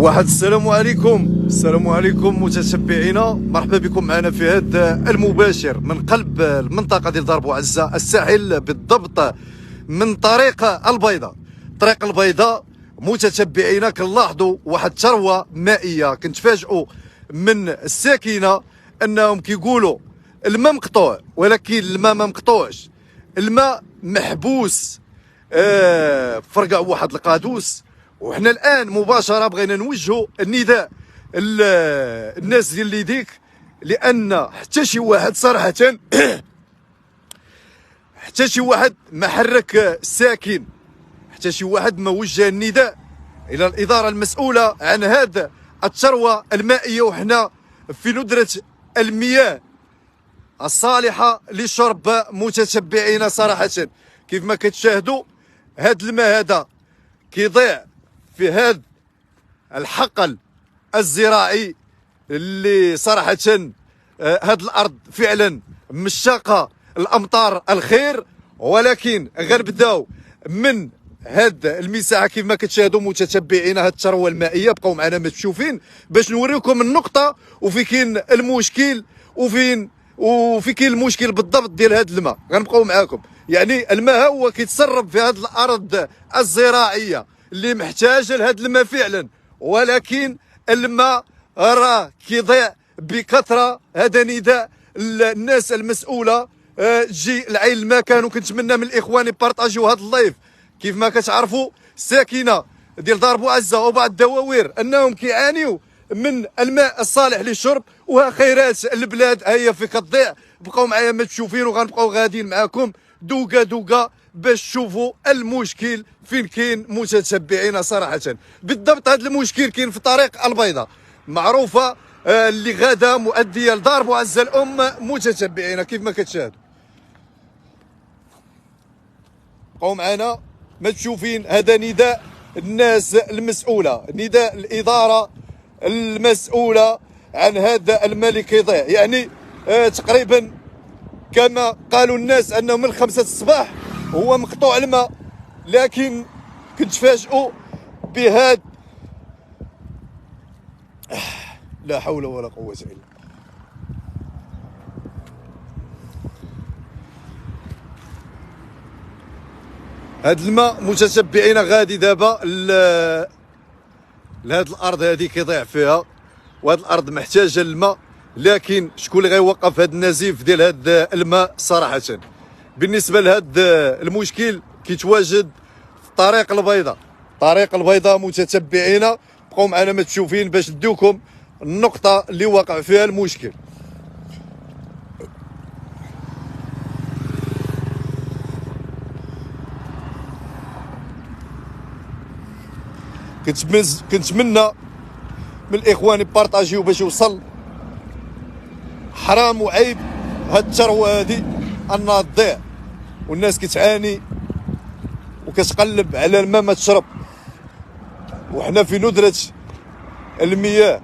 السلام عليكم. السلام عليكم متتبعينا، مرحبا بكم معنا في هذا المباشر من قلب المنطقه ديال دار بوعزه الساحل، بالضبط من طريق البيضاء. طريق البيضاء متتبعينا كنلاحظوا واحد الثروه مائيه. كنتفاجئوا من الساكنه انهم كيقولوا الماء مقطوع، ولكن الماء ما مقطوعش، الماء محبوس فرقع واحد القادوس. وحنا الان مباشره بغينا نوجهوا النداء الناس ديال ليديك، لان حتى شي واحد صراحه حتى شي واحد ما حرك الساكن، حتى شي واحد ما وجه النداء الى الاداره المسؤوله عن هذا الثروه المائيه. وحنا في ندره المياه الصالحه للشرب متتبعين. صراحه كيف ما كتشاهدوا هذا الماء هذا كيضيع في هذا الحقل الزراعي اللي صراحة هذه الأرض فعلا مشاقة الأمطار الخير. ولكن غنبداو من هاد المساحة كيف ما كتشاهدوا متتبعين هاد الثروة المائية. بقاو معنا متشوفين باش نوريكم النقطة وفي كاين المشكل وفي كاين المشكل بالضبط ديال هاد الماء. غنبقاو معاكم. يعني الماء هو كيتسرب في هاد الأرض الزراعية اللي محتاجه لهذا الماء فعلا، ولكن الماء راه كيضيع بكثره. هذا نداء الناس المسؤوله تجي لعين الماء. كانوا كنتمنى من الاخوان يبارطاجيو هذا اللايف. كيف ما كتعرفوا الساكنه ديال دار بوعزه وبعض الدواوير انهم كيعانيوا من الماء الصالح للشرب، وها خيرات البلاد هي في كتضيع. بقاو معايا متشوفين وغنبقاو غاديين معاكم دوكا دوكا باش تشوفوا المشكل فين كاين متتبعين. صراحه بالضبط هذا المشكل كاين في طريق البيضاء معروفه اللي غاده مؤديه لدار بوعزه الام متتبعين كيف ما كتشاهدوا. بقاو معنا ما تشوفين. هذا نداء الناس المسؤوله، نداء الاداره المسؤوله عن هذا الماء اللي كيضيع. يعني تقريبا كما قالوا الناس انه من 5 الصباح هو مقطوع الماء، لكن كنتفاجئوا بهذا. لا حول ولا قوة الا بالله. هذا الماء متتبعين غادي دابا لهاد الارض هذه كيضيع فيها، وهاد الارض محتاجه الماء. لكن شكون اللي غيوقف هذا النزيف ديال هذا الماء؟ صراحه بالنسبه لهذا المشكل كيتواجد في طريق البيضاء. طريق البيضاء متتبعين بقاو معنا متشوفين باش ندوكم النقطه اللي واقع فيها المشكل. كنتمنى من الاخوان يبارطاجيو باش يوصل. حرام وعيب هاد الثروه هادي انها تضيع والناس كتعاني وكتقلب على الماء ما تشرب، وحنا في ندرة المياه.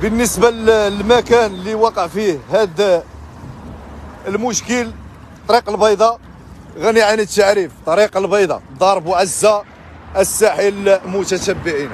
بالنسبة للمكان اللي وقع فيه هذا المشكل طريق البيضاء، غني عن التعريف. طريق البيضاء دار بوعزه الساحل متتبعين.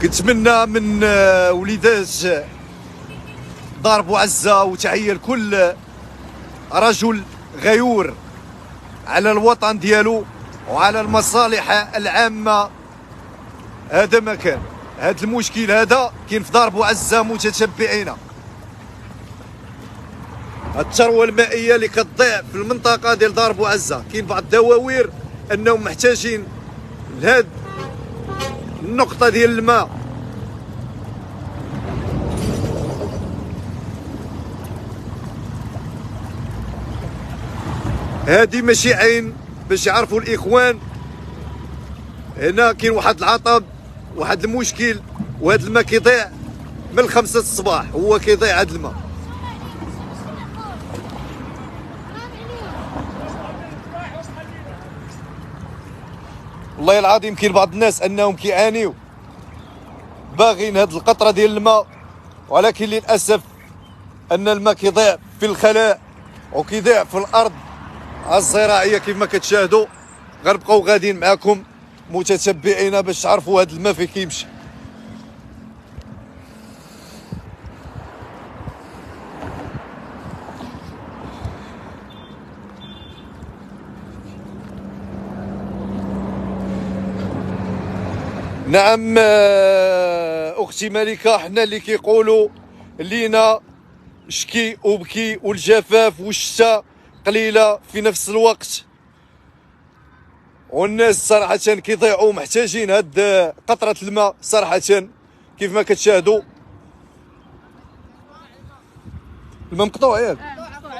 كنتمنى من وليدات دار بوعزه وتحيه لكل رجل غيور على الوطن ديالو وعلى المصالح العامه. هذا مكان هذا المشكل هذا كاين في دار بوعزه متتبعين. الثروه المائيه اللي كتضيع في المنطقه ديال دار بوعزه. كاين بعض الدواوير انهم محتاجين لهاد النقطه ديال الماء. هادي ماشي عين باش يعرفوا الاخوان. هنا كاين واحد العطب، واحد المشكل، وهذا الماء كيضيع من 5 الصباح، هو كيضيع هذا الماء. والله العظيم كاين بعض الناس انهم كيعانيو باغين هاد القطره ديال الماء، ولكن للاسف ان الماء كيضيع في الخلاء وكيضيع في الارض الزراعيه كيف ما كتشاهدوا. غنبقاو غاديين معاكم متتبعين باش تعرفوا هاد الماء فين كيمشي. نعم اختي ملكه، حنا اللي كيقولوا لينا شكي وبكي والجفاف والشتاء قليله في نفس الوقت، والناس صراحه كيضيعوا محتاجين هاد قطره الماء صراحه كيف ما كتشاهدوا. الماء مقطوع ياك؟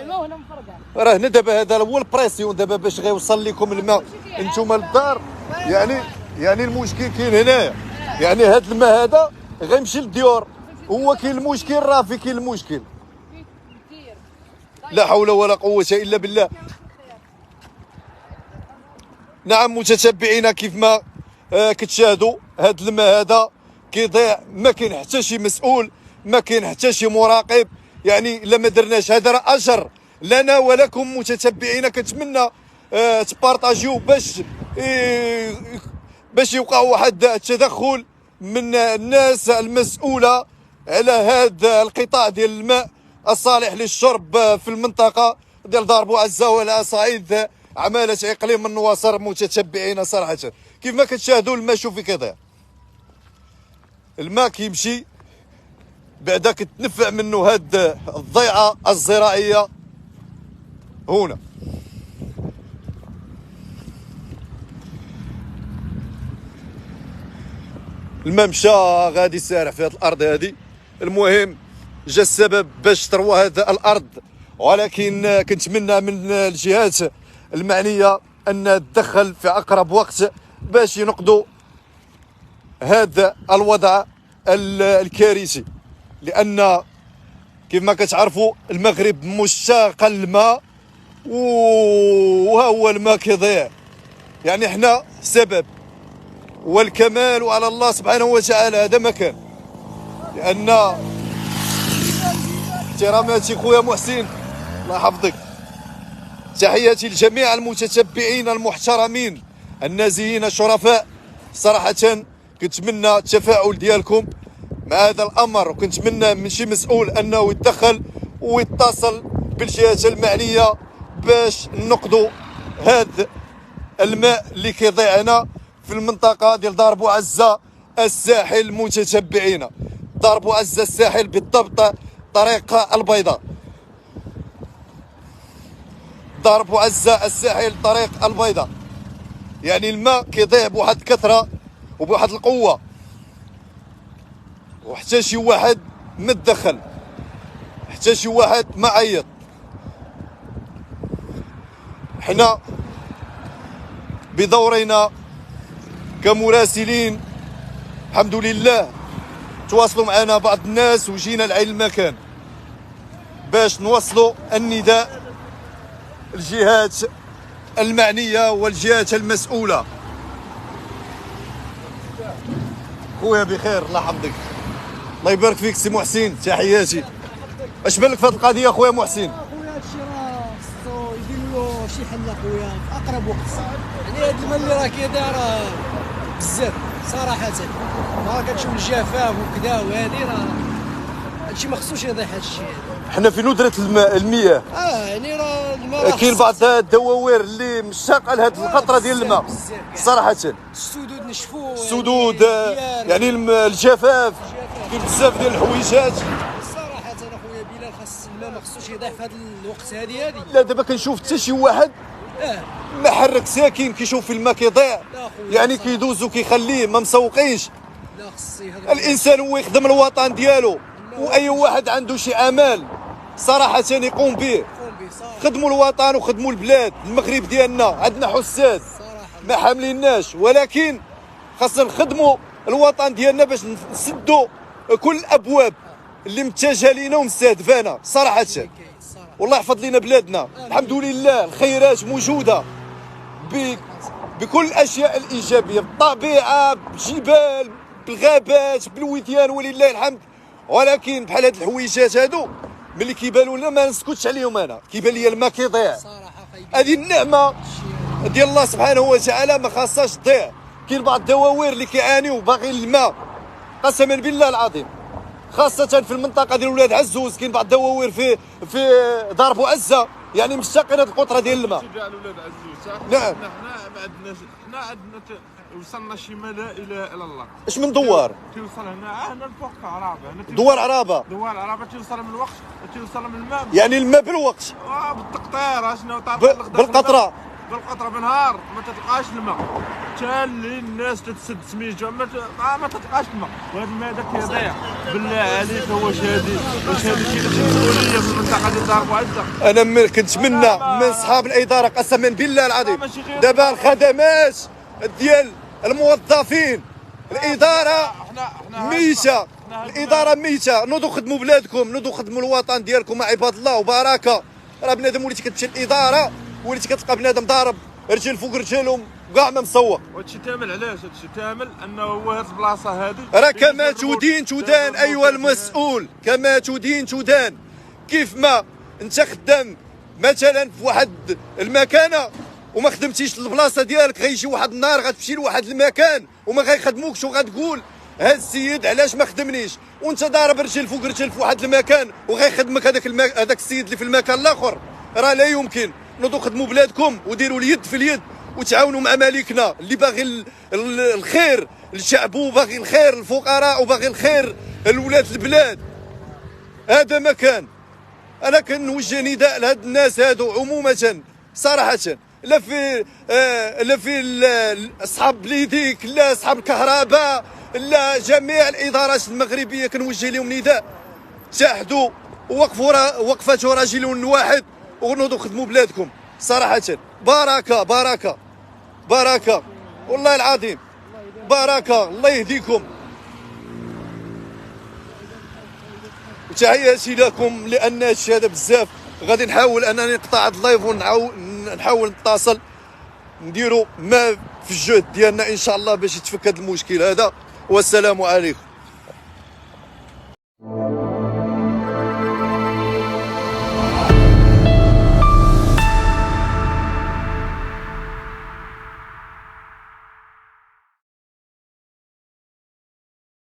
الماء هنا مفرقع، راه هنا دابا هذا هو البريسيون دابا باش غيوصل لكم الماء انتم للدار. يعني المشكل كاين هنايا، يعني هاد الماء هذا غيمشي للديور. هو كاين المشكل، راه في كاين المشكل. لا حول ولا قوة الا بالله. نعم متتبعينا كيف ما كتشاهدوا هاد الماء هذا كيضيع، ما كاين حتى شي مسؤول، ما كاين حتى شي مراقب. يعني الا ما درناش هذا راه اجر لنا ولكم متتبعينا. كنتمنى تبارطاجيو باش يوقع واحد التدخل من الناس المسؤولة على هذا القطاع ديال الماء الصالح للشرب في المنطقة ديال دار بوعزة وعلى صعيد عمالة اقليم النواصر. متتبعين صراحة كيف ما كتشاهدوا الماء شوفي كذا، الماء كيمشي بعدا كتنفع منه هاد الضيعة الزراعية هنا. الماء مشى غادي سارع في هذه الارض هذه. المهم جا السبب باش تروى هذا الارض، ولكن كنتمنى من الجهات المعنيه ان تدخل في اقرب وقت باش ينقذوا هذا الوضع الكارثي. لان كيف ما كتعرفوا المغرب مشتاق الماء، وها هو الماء كيضيع. يعني حنا سبب، والكمال على الله سبحانه وتعالى. هذا ما كان. لان احتراماتي خويا محسن، الله يحفظك، تحياتي لجميع المتتبعين المحترمين النازيين الشرفاء. صراحه كنتمنى التفاعل ديالكم مع هذا الامر، وكنتمنى من شي مسؤول انه يتدخل ويتصل بالجهات المعنيه باش ننقذوا هذا الماء اللي كيضيع هنا في المنطقه ديال دار بوعزه الساحل. متتبعين دار بوعزه الساحل بالضبط، طريق البيضاء. دار بوعزه الساحل طريق البيضاء. يعني الماء كيضيع بواحد الكثره وبواحد القوه، وحتى شي واحد ما تدخل، حتى شي واحد ما عيط. حنا بدورنا كمراسلين الحمد لله تواصلوا معنا بعض الناس وجينا لعين المكان باش نوصلوا النداء الجهات المعنيه والجهات المسؤوله. خويا بخير الله يحفظك، الله يبارك فيك سي محسن، تحياتي. اش بالك في هذه القضيه خويا محسن؟ خويا هادشي راه خصو يديروا له شي حل خويا في اقرب وقت. يعني هاد الماء اللي راه كيدار راه بزاف صراحه، راه كتشوف الجفاف وكذا، وهادي راه هادشي ما خصوش يضيع هادشي. حنا في ندرة المياه. يعني راه الماء كاين بعض الدواوير اللي مشتاقه لهذه القطره ديال الماء صراحه. السدود نشفوا، السدود يعني الجفاف، كاين بزاف ديال الحويجات. صراحه اخويا بلال خاص الماء ما خصوش شي يضيع في هذا الوقت هذه لا دابا كنشوف حتى شي واحد محرك ساكن كيشوف في الماء كيضيع، لا خويا يعني صح. كيدوز وكيخليه ما مسوقينش. لا خصي هذا الانسان هو يخدم الوطن ديالو، واي واحد عنده شي امال صراحه يقوم به. قوم به صراحه خدموا الوطن وخدموا البلاد. المغرب ديالنا عندنا حساد صراحه ما حامليناش، ولكن خاصنا نخدموا الوطن ديالنا باش نسدوا كل الابواب اللي متجهه لينا ومستهدفانا صراحه. صراحه والله يحفظ لنا بلادنا. الحمد لله الخيرات موجوده بكل الاشياء الايجابيه، بالطبيعه، بالجبال، بالغابات، بالوديان، ولله الحمد. ولكن بحال هاد الحويجات هادو ملي كيبانوا لنا ما نسكتش عليهم. انا كيبان لي الماء كيضيع. صراحه خايبين هذه النعمه ديال الله سبحانه وتعالى ما خاصهاش تضيع. كاين بعض الدواوير اللي كيعانيو باغيين الماء قسما بالله العظيم، خاصة في المنطقة ديال ولاد عزوز. كاين بعض الدواوير في دار بوعزة يعني مشتاقين هذه القطرة ديال الماء. تشجع ولاد عزوز صح؟ نعم. حنا ما عندناش، حنا عندنا وصلنا شي ما لا اله الا الله. اش من دوار؟ توصل هنا الفوق عرابه، هنا دوار عرابة. دوار عرابه توصل من الوقت، توصل من الماء يعني الماء بالوقت بالتقطير. شنو بالقطرة بالقطره بنهار ما تلقاش الماء، تالي الناس تتسد سميتو ما تلقاش الماء، وهذا الماء هذا كيضيع. بالله عليك واش هادي كاين شي مسؤوليه في المنطقه ديال دار بوعزه؟ انا كنتمنى من اصحاب الاداره قسما بالله العظيم دابا الخدمات ديال الموظفين، الاداره ميته، الاداره ميته. نوضوا خدموا بلادكم، نوضوا خدموا الوطن ديالكم عباد الله. وبركه راه بنادم وليتي كتمشي الاداره وليتي كتلقى بنادم ضارب رجال فوق رجالهم وكاع ما مسوق. وهادشي تامل علاش؟ هادشي تامل انه هو هاد البلاصه هادي راه كما تدين تدان ايها المسؤول، كما تدين تدان. كيف ما انت خدام مثلا في واحد المكانه وما خدمتيش البلاصه ديالك، غيجي واحد النهار غتمشي لواحد المكان وما غيخدموكش وغتقول هاد السيد علاش ما خدمنيش، وانت ضارب رجل فوق رجل في واحد المكان وغيخدمك هذاك السيد اللي في المكان الاخر. راه لا يمكن. نوضوا خدموا بلادكم وديروا اليد في اليد وتعاونوا مع مالكنا اللي باغي الخير للشعب وباغي الخير للفقراء وباغي الخير لولاد البلاد. هذا ما كان. انا كنوجه نداء لهاد الناس هادو عموما صراحه، لا في اصحاب ليديك، لا اصحاب الكهرباء، لا جميع الادارات المغربيه كنوجه لهم نداء. تحدوا وقفه رجل واحد ونوضوا خدموا بلادكم صراحه. بركه بركه بركه والله العظيم، بركه. الله يهديكم. وتحياتي لكم لان هادشي هذا بزاف. غادي نحاول انني نقطع هاد اللايف ونحاول نتصل نديروا ما في الجهد ديالنا ان شاء الله باش يتفك هذا المشكل هذا. والسلام عليكم.